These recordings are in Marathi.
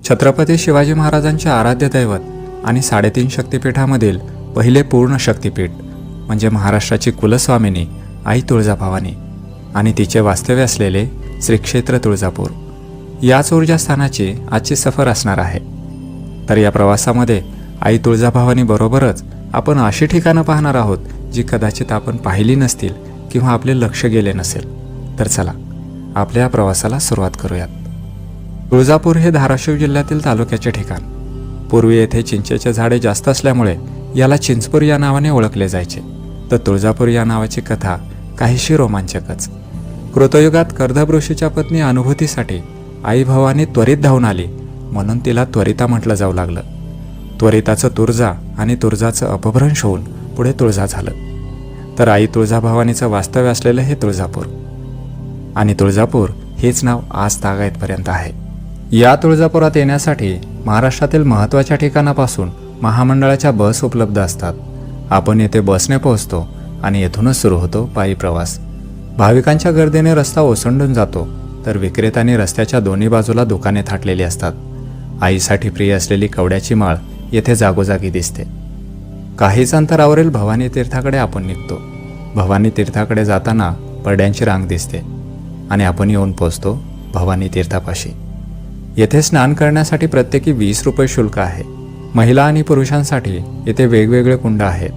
छत्रपती शिवाजी महाराजांचे आराध्य दैवत आणि 3.5 शक्तिपीठामधील पहिले पूर्ण शक्तिपीठ म्हणजे महाराष्ट्राची कुलस्वामिनी आई तुळजाभवानी आणि तिचे वास्तव्य असलेले श्री क्षेत्र तुळजापूर याच ऊर्जास्थानाची आजची सफर असणार आहे। तर या प्रवासामध्ये आई तुळजाभवानी बरोबरच आपण अशी ठिकाणं पाहणार आहोत जी कदाचित आपण पाहिली नसतील किंवा आपले लक्ष गेले नसेल। तर चला आपल्या या प्रवासाला सुरुवात करूयात। तुळजापूर हे धाराशिव जिल्ह्यातील तालुक्याचे ठिकाण। पूर्वी येथे चिंचेचे झाडे जास्त असल्यामुळे याला चिंचपूर या नावाने ओळखले जायचे। तर तुळजापूर या नावाची कथा काहीशी रोमांचकच। कृतयुगात कर्दभ ऋषीच्या पत्नी अनुभूतीसाठी आई भवानी त्वरित धावून आली म्हणून तिला त्वरिता म्हटलं जाऊ लागलं। त्वरिताचं तुळजा आणि तुळजाचं अपभ्रंश होऊन पुढे तुळजा झालं। तर आई तुळजाभवानीचं वास्तव्य असलेलं हे तुळजापूर आणि तुळजापूर हेच नाव आज तागायतपर्यंत आहे। या तुळजापुरात येण्यासाठी महाराष्ट्रातील महत्त्वाच्या ठिकाणापासून महामंडळाच्या बस उपलब्ध असतात। आपण येथे बसने पोहोचतो आणि येथूनच सुरू होतो पायी प्रवास। भाविकांच्या गर्दीने रस्ता ओसंडून जातो तर विक्रेत्यांनी रस्त्याच्या दोन्ही बाजूला दुकाने थाटलेली असतात। आईसाठी प्रिय असलेली कवड्याची माळ येथे जागोजागी दिसते। काहीच अंतरावरील भवानी तीर्थाकडे आपण निघतो। भवानी तीर्थाकडे जाताना परड्यांची रांग दिसते आणि आपण येऊन पोहोचतो भवानी तीर्थापाशी। येथे स्नान करण्यासाठी प्रत्येकी 20 रुपये शुल्क आहे। महिला आणि पुरुषांसाठी येथे वेगवेगळे कुंड आहेत।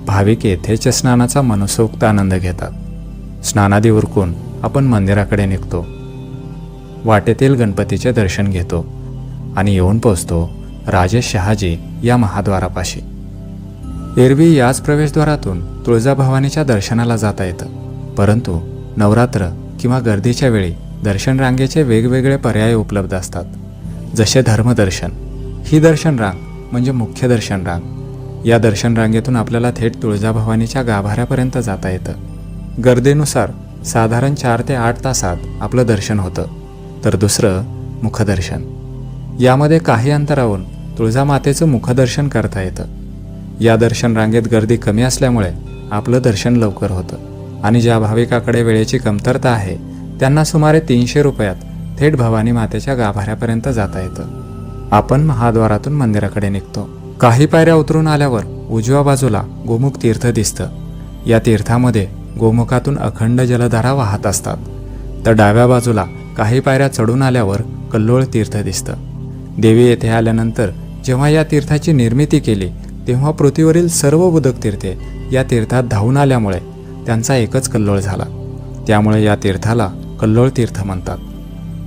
भाविक येथेच स्नानाचा मनसोक्त आनंद घेतात। स्नानादी उरकून आपण मंदिराकडे निघतो। वाटेतील गणपतीचे दर्शन घेतो आणि येऊन पोहोचतो राजेश शहाजी या महाद्वारापाशी। एरवी याच प्रवेशद्वारातून तुळजाभवानीच्या दर्शनाला जाता येतं, परंतु नवरात्र किंवा गर्दीच्या वेळी दर्शन रांगेचे वेगवेगळे पर्याय उपलब्ध असतात। जसे धर्मदर्शन, ही दर्शन रांग म्हणजे मुख्य दर्शन रांग। या दर्शन रांगेतून आपल्याला थेट तुळजाभवानीच्या गाभाऱ्यापर्यंत जाता येतं। गर्दीनुसार साधारण 4 ते 8 तासात आपलं दर्शन होतं। तर दुसरं मुखदर्शन, यामध्ये काही अंतरावरून तुळजामातेचं मुखदर्शन करता येतं। या दर्शन रांगेत गर्दी कमी असल्यामुळे आपलं दर्शन लवकर होतं आणि ज्या भाविकाकडे वेळेची कमतरता आहे त्यांना सुमारे 300 रुपयात थेट भवानी मातेच्या गाभाऱ्यापर्यंत जाता येतं। आपण महाद्वारातून मंदिराकडे निघतो। काही पायऱ्या उतरून आल्यावर उजव्या बाजूला गोमुख तीर्थ दिसतं। या तीर्थामध्ये गोमुखातून अखंड जलधारा वाहत असतात। तर डाव्या बाजूला काही पायऱ्या चढून आल्यावर कल्लोळ तीर्थ दिसतं। देवी येथे आल्यानंतर जेव्हा या तीर्थाची निर्मिती केली तेव्हा पृथ्वीवरील सर्व उदक तीर्थे या तीर्थात धावून आल्यामुळे त्यांचा एकच कल्लोळ झाला। त्यामुळे या तीर्थाला कल्लोळ तीर्थ म्हणतात।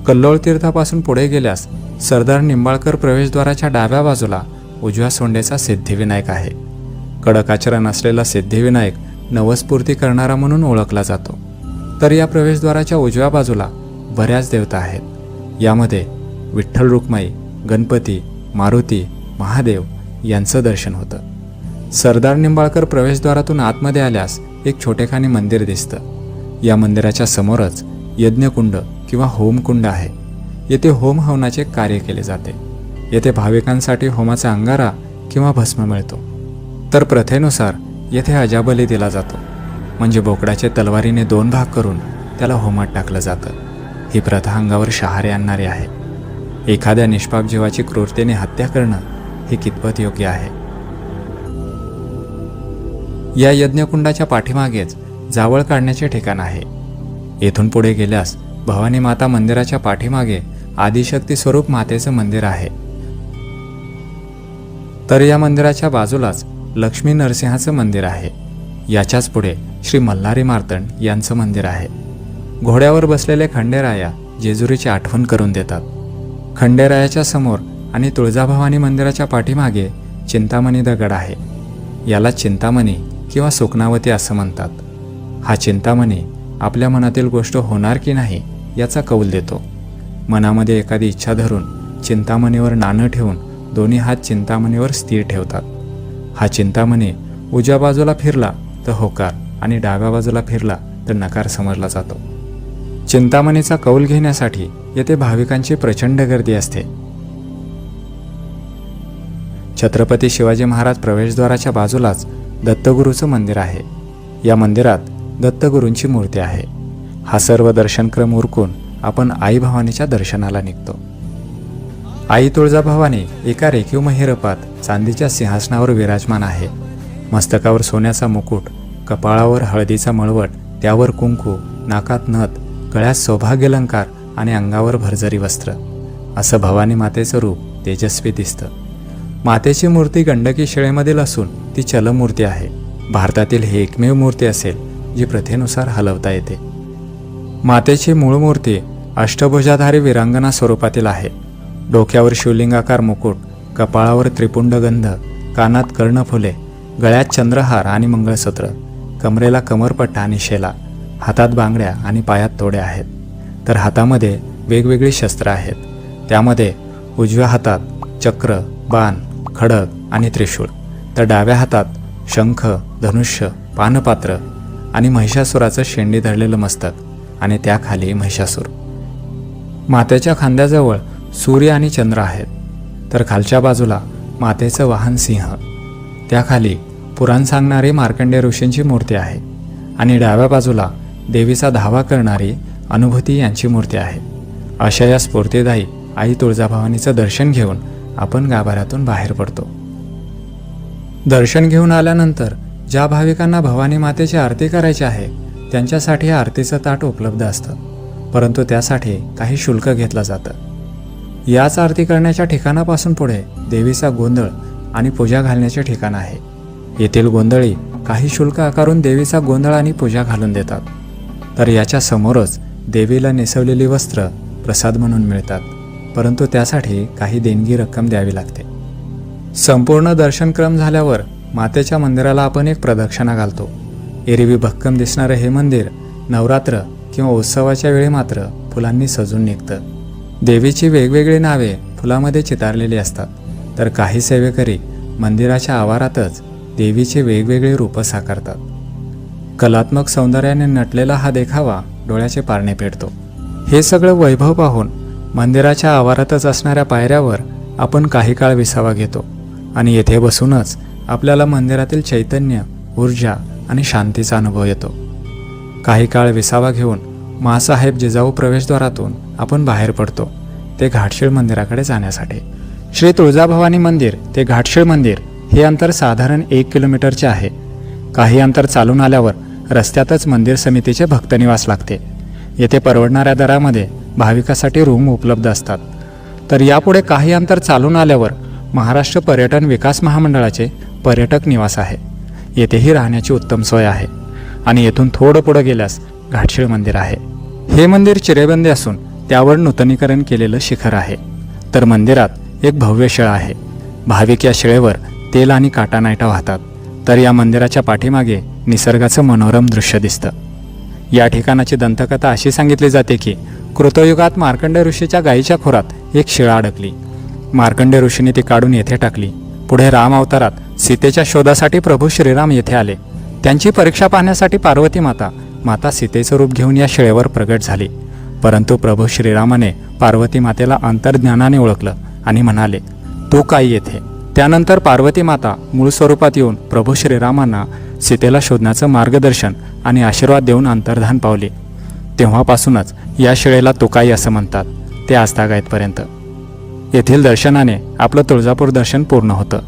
कल्लोळ तीर्थापासून पुढे गेल्यास सरदार निंबाळकर प्रवेशद्वाराच्या डाव्या बाजूला उजव्या सोंडेचा सिद्धिविनायक आहे। कडक आचरण असलेला सिद्धिविनायक नवस्फूर्ती करणारा म्हणून ओळखला जातो। तर या प्रवेशद्वाराच्या उजव्या बाजूला बऱ्याच देवता आहेत। यामध्ये विठ्ठल रुक्माई, गणपती, मारुती, महादेव यांचं दर्शन होतं। सरदार निंबाळकर प्रवेशद्वारातून आतमध्ये आल्यास एक छोटेखानी मंदिर दिसतं। या मंदिराच्या समोरच यज्ञकुंड किंवा होमकुंड आहे। येथे होम हवनाचे कार्य केले जाते। येथे भाविकांसाठी होमाचा अंगारा किंवा भस्म मिळतो। तर प्रथेनुसार येथे अजाबली दिला जातो, म्हणजे बोकडाचे तलवारीने 2 भाग करून त्याला होमात टाकलं जातं। ही प्रथा अंगावर शहारे आणणारी आहे। एखाद्या निष्पाप जीवाची क्रूरतेने हत्या करणं हे कितपत योग्य आहे। या यज्ञकुंडाच्या पाठीमागेच जावळ काढण्याचे ठिकाण आहे। येथून पुढे गेल्यास भवानी माता मंदिराच्या पाठीमागे आदिशक्ती स्वरूप मातेचं मंदिर आहे। तर या मंदिराच्या बाजूलाच लक्ष्मी नरसिंहाचं मंदिर आहे। याच्याच पुढे श्री मल्हारी मार्तंड यांचं मंदिर आहे। घोड्यावर बसलेले खंडेराया जेजुरीची आठवण करून देतात। खंडेरायाच्या समोर आणि तुळजाभवानी मंदिराच्या पाठीमागे चिंतामणी दगड आहे। याला चिंतामणी किंवा सुकनावती असं म्हणतात। हा चिंतामणी आपल्या मनातील गोष्ट होणार की नाही याचा कौल देतो। मनामध्ये एखादी इच्छा धरून चिंतामणीवर नाणं ठेवून दोन्ही हात चिंतामणीवर स्थिर ठेवतात। हा चिंतामणी उजव्या बाजूला फिरला तर होकार आणि डाव्या बाजूला फिरला तर नकार समजला जातो। चिंतामणीचा कौल घेण्यासाठी येथे भाविकांची प्रचंड गर्दी असते। छत्रपती शिवाजी महाराज प्रवेशद्वाराच्या बाजूलाच दत्तगुरूचं मंदिर आहे। या मंदिरात दत्तगुरूंची मूर्ती आहे। हा सर्व दर्शनक्रम उरकून आपण आई भवानीच्या दर्शनाला निघतो। आई तुळजाभवानी एका रेखीव महिरपात चांदीच्या सिंहासनावर विराजमान आहे. मस्तकावर सोन्याचा मुकुट, कपाळावर हळदीचा मळवट, त्यावर कुंकू, नाकात नथ, गळ्यात सौभाग्यालंकार आणि अंगावर भरजरी वस्त्र, असं भवानी मातेचं रूप तेजस्वी दिसतं. मातेची मूर्ती गंडकी शिळेमधील असून ती चलमूर्ती आहे. भारतातील ही एकमेव मूर्ती असेल जी प्रथेनुसार हलवता येते. मातेची मूळ मूर्ती अष्टभुजाधारी विरांगना स्वरूपातील आहे. डोक्यावर शिवलिंगाकार मुकुट, कपाळावर त्रिपुंड गंध, कानात कर्णफुले, गळ्यात चंद्रहार आणि मंगळसूत्र, कमरेला कमरपट्टा आणि शेला, हातात बांगड्या आणि पायात तोड्या आहेत. तर हातामध्ये वेगवेगळी शस्त्र आहेत. त्यामध्ये उजव्या हातात चक्र, बाण, खडग आणि त्रिशूळ, तर डाव्या हातात शंख, धनुष्य, पानपात्र आणि महिषासुराचं शेंडी धरलेलं मस्तक आणि त्याखाली महिषासूर. मातेच्या खांद्याजवळ सूर्य आणि चंद्र आहेत. तर खालच्या बाजूला मातेचं वाहन सिंह, त्याखाली पुराण सांगणारी मार्कंडेय ऋषींची मूर्ती आहे आणि डाव्या बाजूला देवीचा धावा करणारी अनुभूती यांची मूर्ती आहे. अशा या स्फूर्तिदायी आई तुळजाभवानीचं दर्शन घेऊन आपण गाभाऱ्यातून बाहेर पडतो. दर्शन घेऊन आल्यानंतर ज्या भाविकांना भवानी मातेची आरती करायची आहे त्यांच्यासाठी आरतीचं ताट उपलब्ध असतं, परंतु त्यासाठी काही शुल्क घेतलं जातं. याच आरती करण्याच्या ठिकाणापासून पुढे देवीचा गोंधळ आणि पूजा घालण्याचे ठिकाण आहे. येथील गोंधळी काही शुल्क आकारून देवीचा गोंधळ आणि पूजा घालून देतात. तर याच्या समोरच देवीला नेसवलेली वस्त्र प्रसाद म्हणून मिळतात, परंतु त्यासाठी काही देणगी रक्कम द्यावी लागते. संपूर्ण दर्शनक्रम झाल्यावर मातेच्या मंदिराला आपण एक प्रदक्षिणा घालतो. एरवी भक्कम दिसणारं हे मंदिर नवरात्र किंवा उत्सवाच्या वेळी मात्र फुलांनी सजून निघतं. देवीची वेगवेगळी नावे फुलामध्ये चितारलेली असतात. तर काही सेवेकरी मंदिराच्या आवारातच देवीचे वेगवेगळे रूप साकारतात. कलात्मक सौंदर्याने नटलेला हा देखावा डोळ्याचे पारणे फेडतो. हे सगळं वैभव पाहून मंदिराच्या आवारातच असणाऱ्या पायऱ्यावर आपण काही काळ विसावा घेतो आणि येथे बसूनच आपल्याला मंदिरातील चैतन्य, ऊर्जा आणि शांतीचा अनुभव येतो. काही काळ विसावा घेऊन माँसाहेब जिजाऊ प्रवेशद्वारातून आपण बाहेर पडतो, ते घाटशीळ मंदिराकडे जाण्यासाठी. श्री तुळजाभवानी मंदिर ते घाटशीळ मंदिर हे अंतर साधारण 1 किलोमीटरचे आहे. काही अंतर चालून आल्यावर रस्त्यातच मंदिर समितीचे भक्तनिवास लागते. येथे परवडणाऱ्या दरामध्ये भाविकासाठी रूम उपलब्ध असतात. तर यापुढे काही अंतर चालून आल्यावर महाराष्ट्र पर्यटन विकास महामंडळाचे पर्यटक निवास आहे. येथेही राहण्याची उत्तम सोय आहे. आणि येथून थोडं पुढं गेल्यास घाटशीळ मंदिर आहे. हे मंदिर चिरेबंदी असून त्यावर नूतनीकरण केलेलं शिखर आहे. तर मंदिरात एक भव्य शिळा आहे. भाविक या शिळेवर तेल आणि काटानायटा वाहतात. तर या मंदिराच्या पाठीमागे निसर्गाचं मनोरम दृश्य दिसतं. या ठिकाणाची दंतकथा अशी सांगितली जाते की कृतयुगात मार्कंडेय ऋषीच्या गायीच्या खोरात एक शिळा अडकली. मार्कंडेय ऋषीने ती काढून येथे टाकली. पुढे राम अवतारात सीतेच्या शोधासाठी प्रभू श्रीराम येथे आले. त्यांची परीक्षा पाहण्यासाठी पार्वती माता सीतेचं रूप घेऊन या शिळेवर प्रगट झाली. परंतु प्रभू श्रीरामाने पार्वती मातेला अंतर्ज्ञानाने ओळखलं आणि म्हणाले, तू काय येथे? त्यानंतर पार्वती माता मूळ स्वरूपात येऊन प्रभू श्रीरामांना सीतेला शोधण्याचं मार्गदर्शन आणि आशीर्वाद देऊन अंतर्धान पावली. तेव्हापासूनच या शिळेला तुकाई असं म्हणतात, ते आजतागायतपर्यंत. येथील दर्शनाने आपलं तुळजापूर दर्शन पूर्ण होतं.